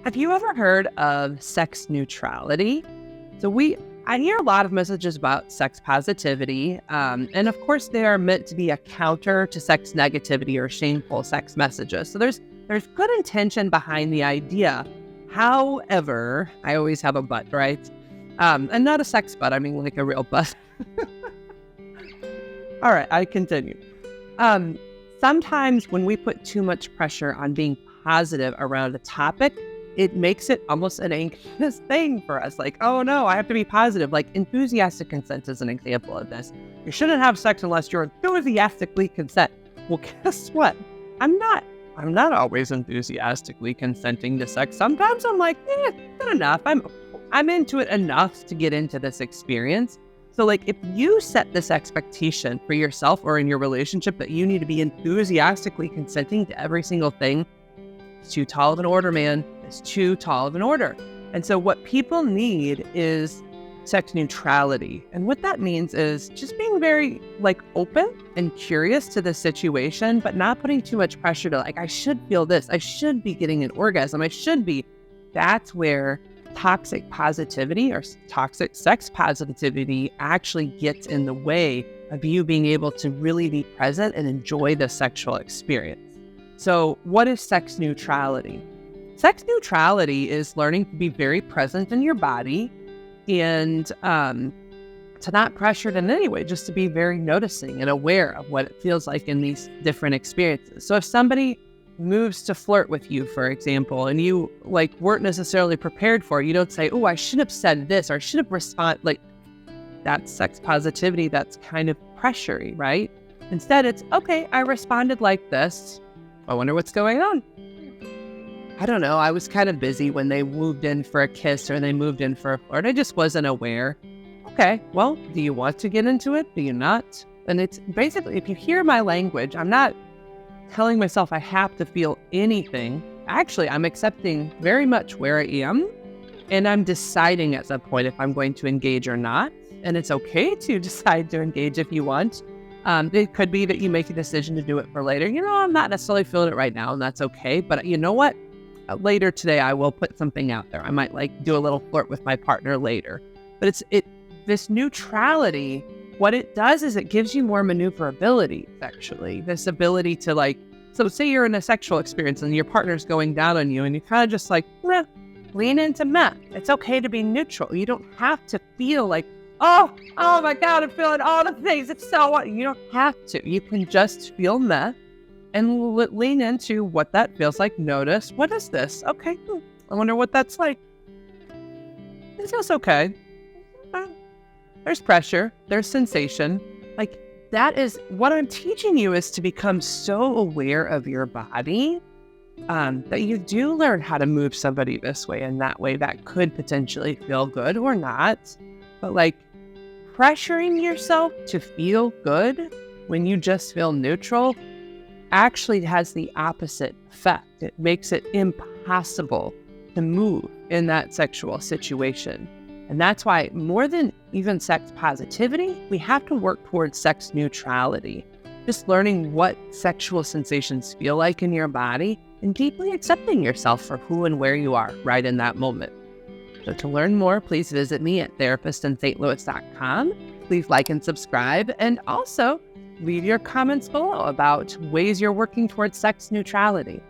Have you ever heard of sex neutrality? I hear a lot of messages about sex positivity, and of course they are meant to be a counter to sex negativity or shameful sex messages. So there's good intention behind the idea. However, I always have a but, right? And not a sex but, I mean like a real but. All right, I continue. Sometimes when we put too much pressure on being positive around a topic, it makes it almost an anxious thing for us. Like, oh no, I have to be positive. Like enthusiastic consent is an example of this. You shouldn't have sex unless you're enthusiastically consent. Well, guess what? I'm not always enthusiastically consenting to sex. Sometimes I'm like, good enough. I'm into it enough to get into this experience. So like if you set this expectation for yourself or in your relationship that you need to be enthusiastically consenting to every single thing, it's too tall of an order, man. It's too tall of an order. And so what people need is sex neutrality. And what that means is just being very open and curious to the situation, but not putting too much pressure to I should feel this. I should be getting an orgasm. I should be. That's where toxic positivity or toxic sex positivity actually gets in the way of you being able to really be present and enjoy the sexual experience. So what is sex neutrality? Sex neutrality is learning to be very present in your body and to not pressure it in any way, just to be very noticing and aware of what it feels like in these different experiences. So if somebody moves to flirt with you, for example, and you weren't necessarily prepared for it, you don't say, oh, I should have said this or I should have responded. That's sex positivity. That's kind of pressury, right? Instead, it's, okay, I responded like this. I wonder what's going on. I don't know. I was kind of busy when they moved in for a kiss or they moved in for a flirt. I just wasn't aware. Okay, well, do you want to get into it? Do you not? And it's basically, if you hear my language, I'm not telling myself I have to feel anything. Actually, I'm accepting very much where I am, and I'm deciding at some point if I'm going to engage or not. And it's okay to decide to engage if you want. It could be that you make a decision to do it for later. I'm not necessarily feeling it right now, and that's okay. But you know what? Later today, I will put something out there. I might do a little flirt with my partner later. But this neutrality, what it does is it gives you more maneuverability, actually. This ability to so say you're in a sexual experience and your partner's going down on you and you kind of just lean into meh. It's okay to be neutral. You don't have to feel oh my God, I'm feeling all the things. It's so, you don't have to. You can just feel meh and lean into what that feels like. Notice, what is this? Okay, I wonder what that's like. It feels okay. There's pressure, there's sensation. That is what I'm teaching you, is to become so aware of your body that you do learn how to move somebody this way and that way. That could potentially feel good or not. But pressuring yourself to feel good when you just feel neutral actually has the opposite effect. It makes it impossible to move in that sexual situation. And that's why, more than even sex positivity, we have to work towards sex neutrality. Just learning what sexual sensations feel like in your body and deeply accepting yourself for who and where you are right in that moment. So to learn more, please visit me at therapistinstlouis.com. Please like and subscribe, and also leave your comments below about ways you're working towards sex neutrality.